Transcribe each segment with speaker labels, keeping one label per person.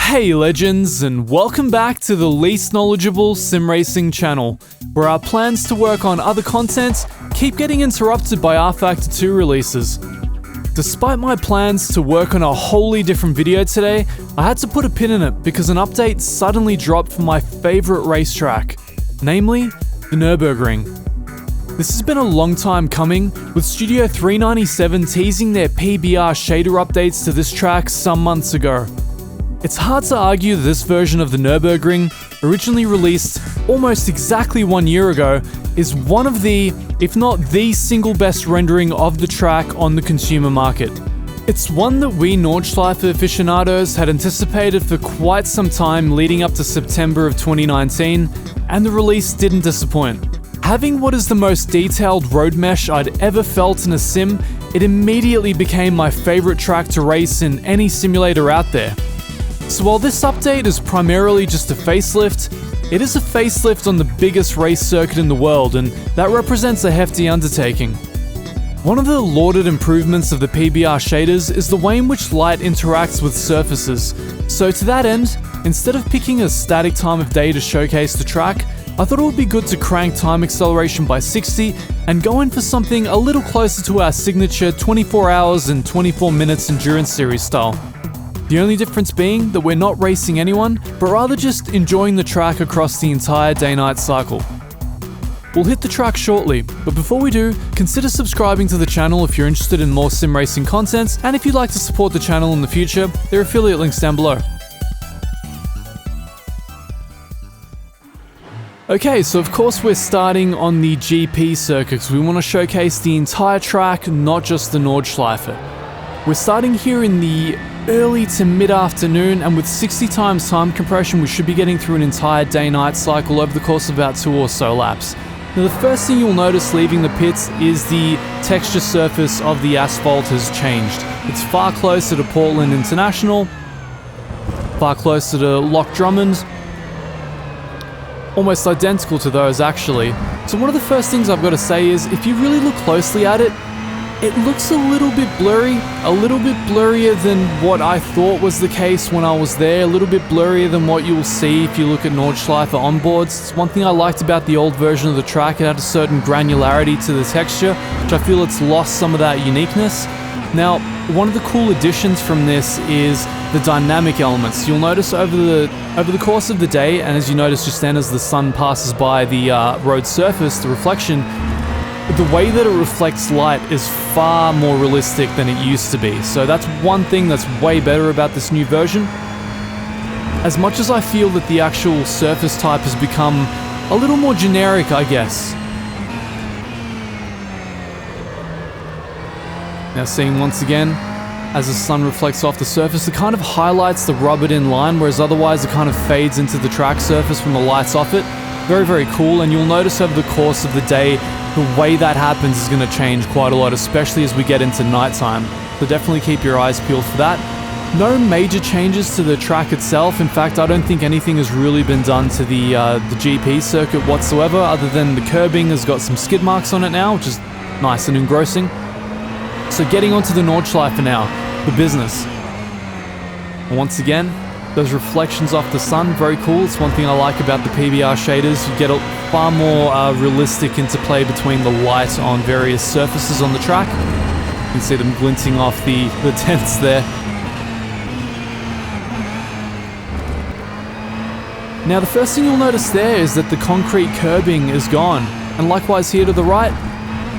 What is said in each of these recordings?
Speaker 1: Hey legends, and welcome back to the least knowledgeable sim racing channel, where our plans to work on other content keep getting interrupted by rFactor 2 releases. Despite my plans to work on a wholly different video today, I had to put a pin in it because an update suddenly dropped for my favorite racetrack, namely the Nürburgring. This has been a long time coming, with Studio 397 teasing their PBR-shaded updates to this track some months ago. It's hard to argue that this version of the Nürburgring, originally released almost exactly 1 year ago, is one of the, if not the single best rendering of the track on the consumer market. It's one that we Nordschleife aficionados had anticipated for quite some time leading up to September of 2019, and the release didn't disappoint. Having what is the most detailed road mesh I'd ever felt in a sim, it immediately became my favorite track to race in any simulator out there. So while this update is primarily just a facelift, it is a facelift on the biggest race circuit in the world, and that represents a hefty undertaking. One of the lauded improvements of the PBR shaders is the way in which light interacts with surfaces. So to that end, instead of picking a static time of day to showcase the track, I thought it would be good to crank time acceleration by 60 and go in for something a little closer to our signature 24 hours and 24 minutes endurance series style. The only difference being that we're not racing anyone, but rather just enjoying the track across the entire day-night cycle. We'll hit the track shortly, but before we do, consider subscribing to the channel if you're interested in more sim racing content, and if you'd like to support the channel in the future, there are affiliate links down below. Okay, so of course we're starting on the GP circuit because we want to showcase the entire track, not just the Nordschleife. We're starting here in the early to mid-afternoon, and with 60 times time compression we should be getting through an entire day-night cycle over the course of about 2 or so laps. Now the first thing you'll notice leaving the pits is the texture surface of the asphalt has changed. It's far closer to Portland International, far closer to Loch Drummond, almost identical to those actually. So one of the first things I've got to say is, if you really look closely at it, it looks a little bit blurry, a little bit blurrier than what I thought was the case when I was there, a little bit blurrier than what you'll see if you look at Nordschleife onboards. It's one thing I liked about the old version of the track. It had a certain granularity to the texture, which I feel it's lost some of that uniqueness. Now, one of the cool additions from this is the dynamic elements. You'll notice over the course of the day, and as you notice just then as the sun passes by the road surface, the reflection, the way that it reflects light is far more realistic than it used to be. So that's one thing that's way better about this new version. As much as I feel that the actual surface type has become a little more generic, I guess. Now seeing once again, as the sun reflects off the surface, it kind of highlights the rubbered-in line, whereas otherwise it kind of fades into the track surface when the light's off it. Very, very cool, and you'll notice over the course of the day, the way that happens is going to change quite a lot, especially as we get into nighttime. So definitely keep your eyes peeled for that. No major changes to the track itself. In fact, I don't think anything has really been done to the GP circuit whatsoever, other than the curbing has got some skid marks on it now, which is nice and engrossing. So getting onto the Nordschleife now, the business. Once again, those reflections off the sun, very cool. It's one thing I like about the PBR shaders. You get a far more realistic interplay between the light on various surfaces on the track. You can see them glinting off the tents there. Now the first thing you'll notice there is that the concrete curbing is gone. And likewise here to the right,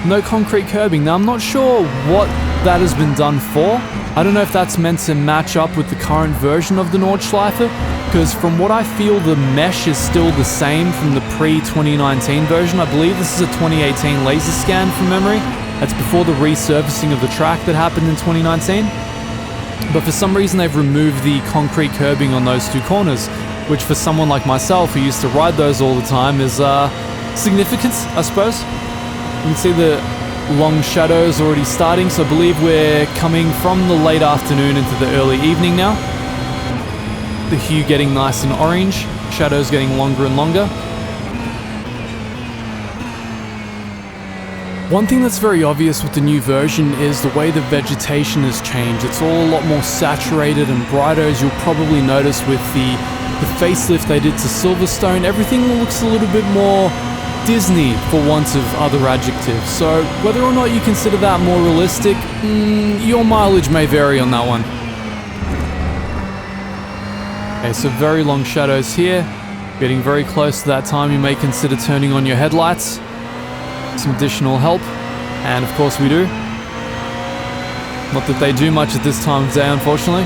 Speaker 1: no concrete curbing. Now I'm not sure what that has been done for. I don't know if that's meant to match up with the current version of the Nordschleife, because from what I feel, the mesh is still the same from the pre-2019 version. I believe this is a 2018 laser scan from memory. That's before the resurfacing of the track that happened in 2019. But for some reason they've removed the concrete curbing on those two corners, which for someone like myself who used to ride those all the time is significant, I suppose. You can see the long shadows already starting, so I believe we're coming from the late afternoon into the early evening now. The hue getting nice and orange, shadows getting longer and longer. One thing that's very obvious with the new version is the way the vegetation has changed. It's all a lot more saturated and brighter, as you'll probably notice with the facelift they did to Silverstone. Everything looks a little bit more Disney, for want of other adjectives. So whether or not you consider that more realistic, your mileage may vary on that one. Okay, so very long shadows here. Getting very close to that time, you may consider turning on your headlights. Some additional help, and of course we do. Not that they do much at this time of day, unfortunately.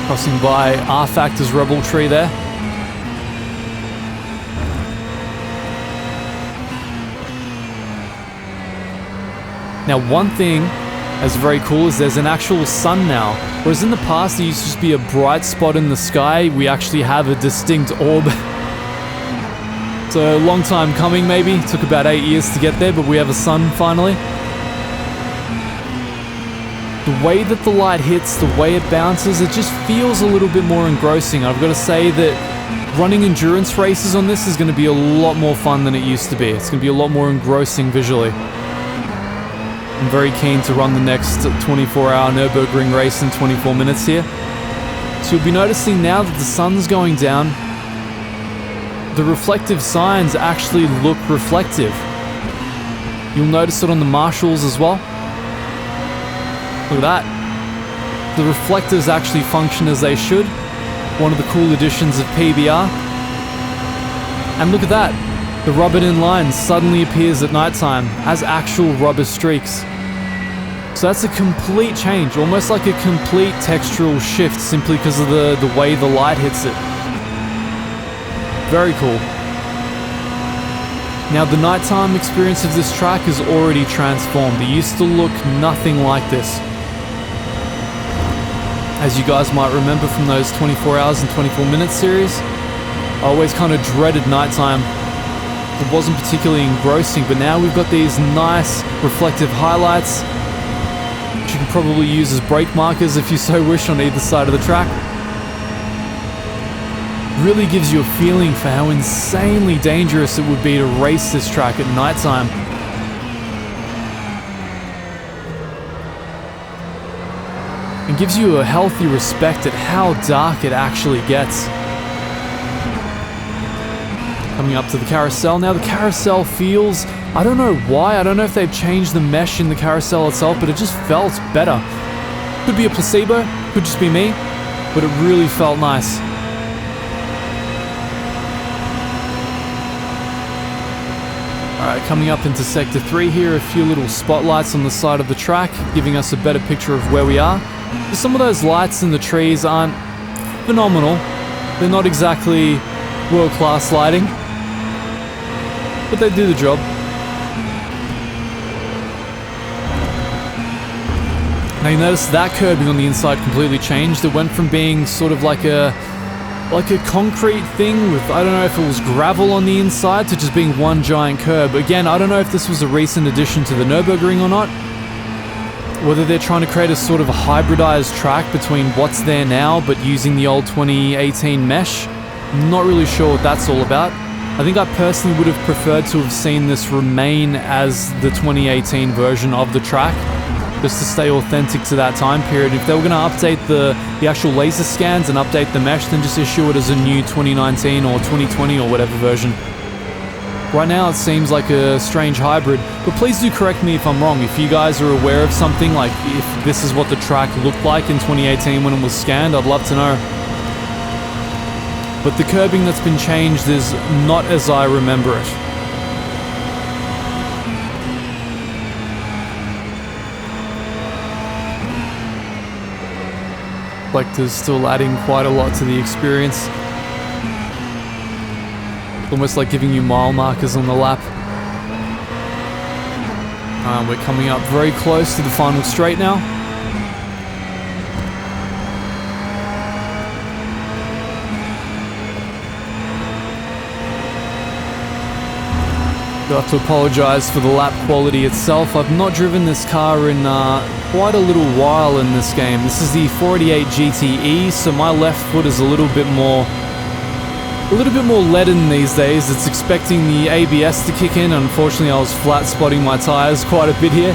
Speaker 1: Crossing by rFactor's Rebel Tree there. Now, one thing that's very cool is there's an actual sun now, whereas in the past there used to just be a bright spot in the sky. We actually have a distinct orb. It's a long time coming, maybe. Took about 8 years to get there, but we have a sun finally. The way that the light hits, the way it bounces, it just feels a little bit more engrossing. I've got to say that running endurance races on this is going to be a lot more fun than it used to be. It's going to be a lot more engrossing visually. I'm very keen to run the next 24-hour Nürburgring race in 24 minutes here. So you'll be noticing now that the sun's going down, the reflective signs actually look reflective. You'll notice it on the marshals as well. Look at that. The reflectors actually function as they should. One of the cool additions of PBR. And look at that. The rubbered-in line suddenly appears at nighttime as actual rubber streaks. So that's a complete change, almost like a complete textural shift simply because of the way the light hits it. Very cool. Now, the nighttime experience of this track is already transformed. It used to look nothing like this. As you guys might remember from those 24 hours and 24 minutes series, I always kind of dreaded nighttime. It wasn't particularly engrossing, but now we've got these nice reflective highlights, which you can probably use as brake markers if you so wish on either side of the track. Really gives you a feeling for how insanely dangerous it would be to race this track at nighttime. And gives you a healthy respect at how dark it actually gets. Coming up to the carousel. Now the carousel feels, I don't know why, I don't know if they've changed the mesh in the carousel itself, but it just felt better. Could be a placebo, could just be me, but it really felt nice. Alright, coming up into Sector 3 here, a few little spotlights on the side of the track, giving us a better picture of where we are. Some of those lights in the trees aren't phenomenal. They're not exactly world-class lighting, but they do the job. Now you notice that curbing on the inside completely changed. It went from being sort of like a concrete thing with, I don't know if it was gravel on the inside, to just being one giant curb. Again, I don't know if this was a recent addition to the Nürburgring or not. Whether they're trying to create a sort of a hybridized track between what's there now but using the old 2018 mesh. I'm not really sure what that's all about. I think I personally would have preferred to have seen this remain as the 2018 version of the track, just to stay authentic to that time period. If they were going to update the actual laser scans and update the mesh, then just issue it as a new 2019 or 2020 or whatever version. Right now it seems like a strange hybrid, but please do correct me if I'm wrong. If you guys are aware of something, like if this is what the track looked like in 2018 when it was scanned, I'd love to know. But the curbing that's been changed is not as I remember it. Reflectors still adding quite a lot to the experience. Almost like giving you mile markers on the lap. We're coming up very close to the final straight now. I have to apologize for the lap quality itself. I've not driven this car in quite a little while in this game. This is the 488 GTE, so my left foot is a little bit more A little bit more leaden these days. It's expecting the ABS to kick in. Unfortunately, I was flat spotting my tires quite a bit here.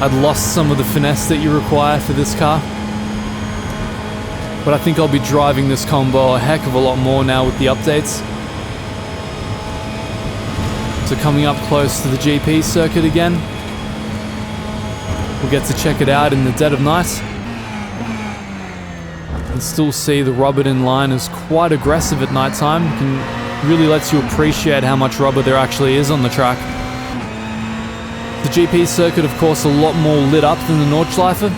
Speaker 1: I'd lost some of the finesse that you require for this car. But I think I'll be driving this combo a heck of a lot more now with the updates. So coming up close to the GP circuit again. We'll get to check it out in the dead of night. And still see the rubber in line is quite aggressive at night time. Can really lets you appreciate how much rubber there actually is on the track. The GP circuit, of course, a lot more lit up than the Nordschleife.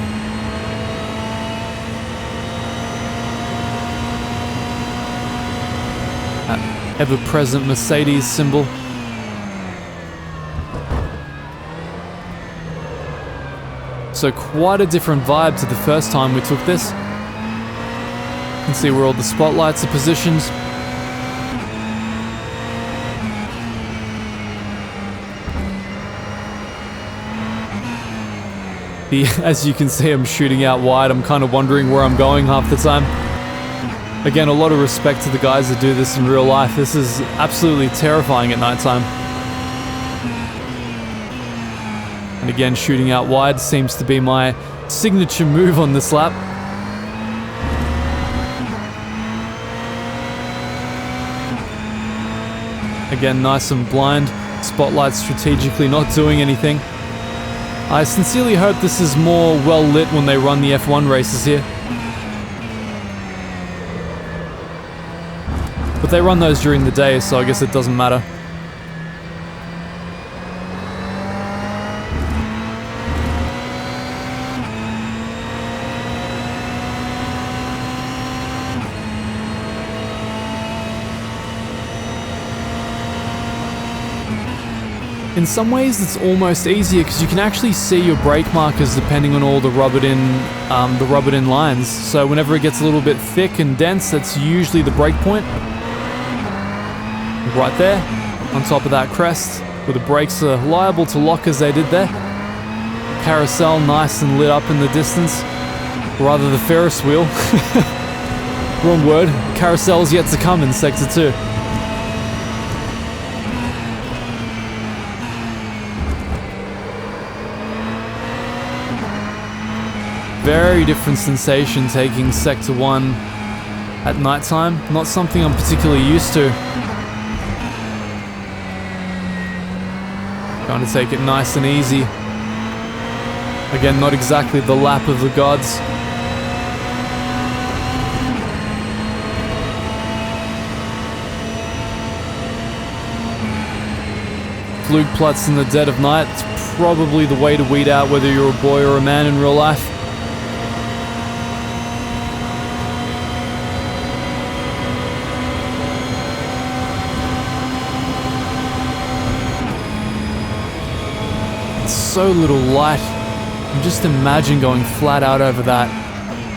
Speaker 1: That ever-present Mercedes symbol. So quite a different vibe to the first time we took this. You can see where all the spotlights are positioned. As you can see, I'm shooting out wide. I'm kind of wondering where I'm going half the time. Again, a lot of respect to the guys that do this in real life. This is absolutely terrifying at nighttime. And again, shooting out wide seems to be my signature move on this lap. Again, nice and blind. Spotlights strategically not doing anything. I sincerely hope this is more well lit when they run the F1 races here. But they run those during the day, so I guess it doesn't matter. In some ways, it's almost easier because you can actually see your brake markers depending on all the rubbered in lines. So whenever it gets a little bit thick and dense, that's usually the brake point. Right there, on top of that crest, where the brakes are liable to lock as they did there. Carousel nice and lit up in the distance. Rather the Ferris wheel. Wrong word. Carousel's yet to come in Sector 2. Very different sensation taking Sector 1 at nighttime. Not something I'm particularly used to. Trying to take it nice and easy. Again, not exactly the lap of the gods. Flugplatz in the dead of night. It's probably the way to weed out whether you're a boy or a man in real life. So little light. And just imagine going flat out over that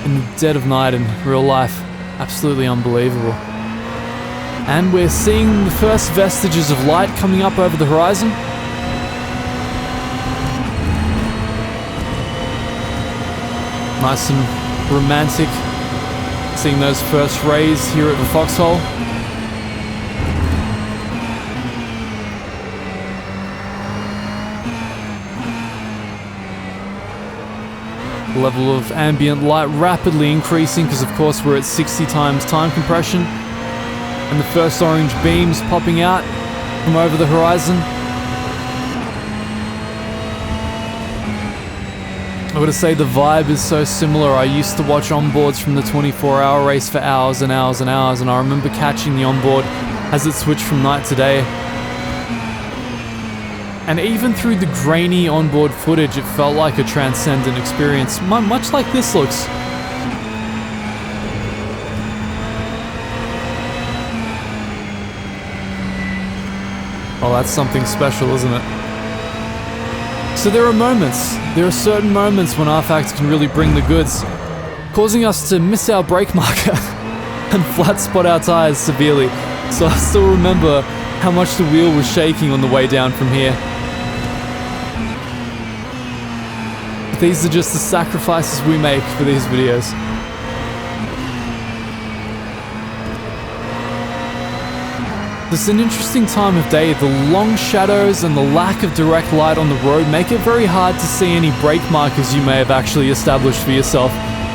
Speaker 1: in the dead of night in real life. Absolutely unbelievable. And we're seeing the first vestiges of light coming up over the horizon. Nice and romantic. Seeing those first rays here at the foxhole. Level of ambient light rapidly increasing because of course we're at 60 times time compression, and the first orange beams popping out from over the horizon. I gotta say the vibe is so similar. I used to watch onboards from the 24-hour race for hours and hours and hours, and I remember catching the onboard as it switched from night to day. And even through the grainy onboard footage, it felt like a transcendent experience, much like this looks. Well, that's something special, isn't it? So there are certain moments when rFactor can really bring the goods, causing us to miss our brake marker and flat spot our tires severely. So I still remember how much the wheel was shaking on the way down from here. These are just the sacrifices we make for these videos. This is an interesting time of day. The long shadows and the lack of direct light on the road make it very hard to see any brake markers you may have actually established for yourself.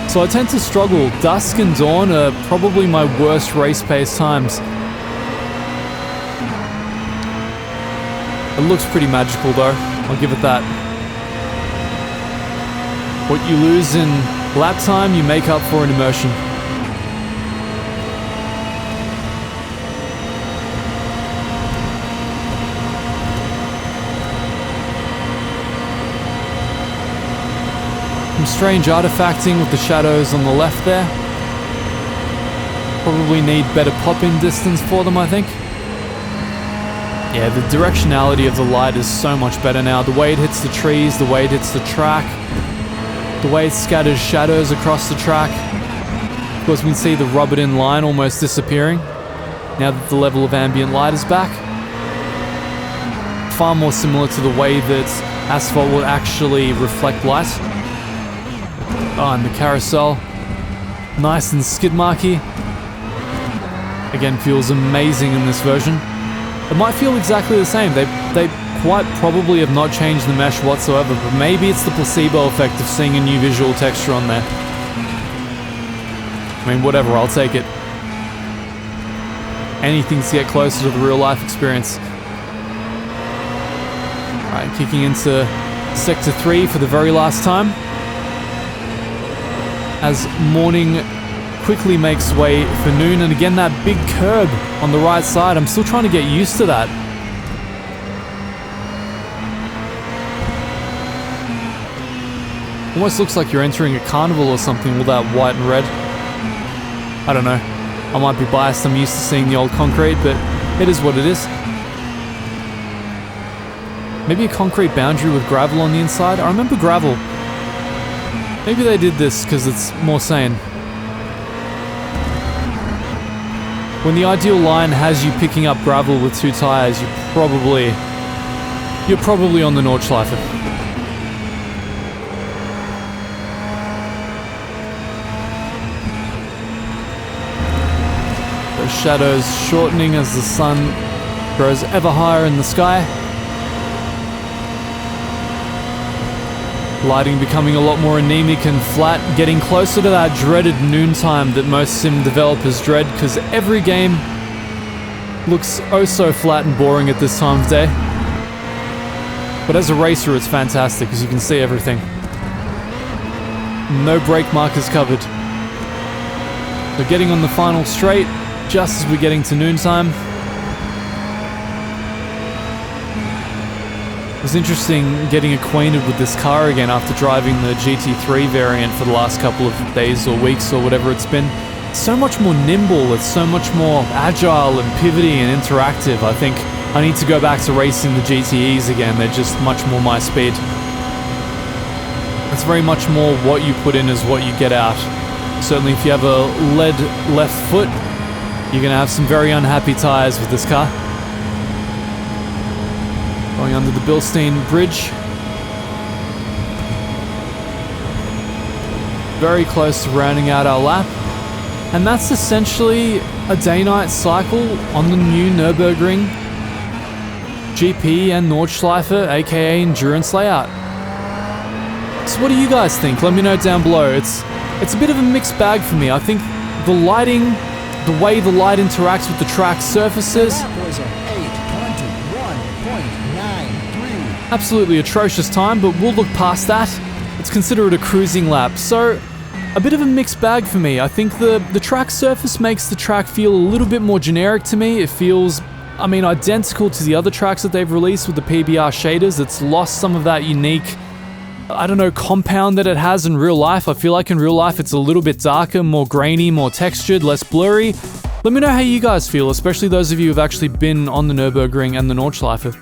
Speaker 1: So I tend to struggle. Dusk and dawn are probably my worst race pace times. It looks pretty magical though, I'll give it that. What you lose in lap time, you make up for in immersion. Some strange artifacting with the shadows on the left there. Probably need better pop-in distance for them, I think. Yeah, the directionality of the light is so much better now. The way it hits the trees, the way it hits the track, the way it scatters shadows across the track. Of course, we can see the rubbered-in line almost disappearing now that the level of ambient light is back. Far more similar to the way that asphalt will actually reflect light. Oh, and the carousel, nice and skid marky. Again, feels amazing in this version. It might feel exactly the same. They quite probably have not changed the mesh whatsoever, but maybe it's the placebo effect of seeing a new visual texture on there. I mean, whatever, I'll take it. Anything to get closer to the real life experience. Alright, kicking into Sector 3 for the very last time. As morning quickly makes way for noon, and again that big curb on the right side, I'm still trying to get used to that. Almost looks like you're entering a carnival or something with that white and red. I don't know, I might be biased, I'm used to seeing the old concrete, but it is what it is. Maybe a concrete boundary with gravel on the inside? I remember gravel. Maybe they did this because it's more sane. When the ideal line has you picking up gravel with two tires, you're probably on the Nordschleife. Those shadows shortening as the sun grows ever higher in the sky. Lighting becoming a lot more anemic and flat, getting closer to that dreaded noontime that most sim developers dread, because every game looks oh so flat and boring at this time of day. But as a racer, it's fantastic because you can see everything. No brake markers covered. So getting on the final straight, just as we're getting to noontime. It was interesting getting acquainted with this car again after driving the GT3 variant for the last couple of days or weeks or whatever it's been. It's so much more nimble, it's so much more agile and pivoty and interactive. I think I need to go back to racing the GTEs again, they're just much more my speed. It's very much more what you put in is what you get out. Certainly if you have a lead left foot, you're going to have some very unhappy tires with this car. Going under the Bilstein Bridge. Very close to rounding out our lap. And that's essentially a day-night cycle on the new Nürburgring GP and Nordschleife, aka endurance layout. So what do you guys think? Let me know down below. It's a bit of a mixed bag for me. I think the lighting, the way the light interacts with the track surfaces, absolutely atrocious time, but we'll look past that. Let's consider it a cruising lap. So, a bit of a mixed bag for me. I think the track surface makes the track feel a little bit more generic to me. It feels, I mean, identical to the other tracks that they've released with the PBR shaders. It's lost some of that unique, I don't know, compound that it has in real life. I feel like in real life it's a little bit darker, more grainy, more textured, less blurry. Let me know how you guys feel, especially those of you who've actually been on the Nürburgring and the Nordschleife.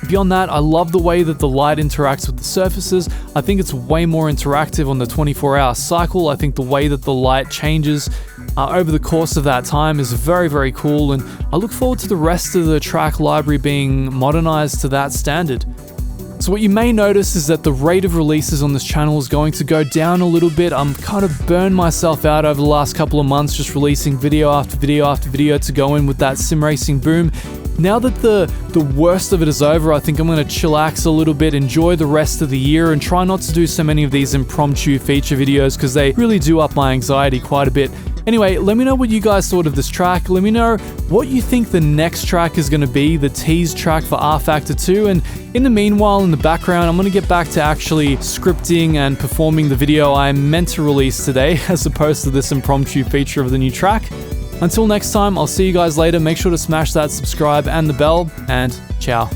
Speaker 1: Beyond that, I love the way that the light interacts with the surfaces. I think it's way more interactive on the 24-hour cycle. I think the way that the light changes over the course of that time is very, very cool, and I look forward to the rest of the track library being modernized to that standard. So what you may notice is that the rate of releases on this channel is going to go down a little bit. I'm kind of burned myself out over the last couple of months just releasing video after video after video to go in with that sim racing boom. Now that the worst of it is over, I think I'm going to chillax a little bit, enjoy the rest of the year, and try not to do so many of these impromptu feature videos because they really do up my anxiety quite a bit. Anyway, let me know what you guys thought of this track. Let me know what you think the next track is going to be, the tease track for rFactor 2. And in the meanwhile, in the background, I'm going to get back to actually scripting and performing the video I meant to release today, as opposed to this impromptu feature of the new track. Until next time, I'll see you guys later. Make sure to smash that subscribe and the bell, and ciao.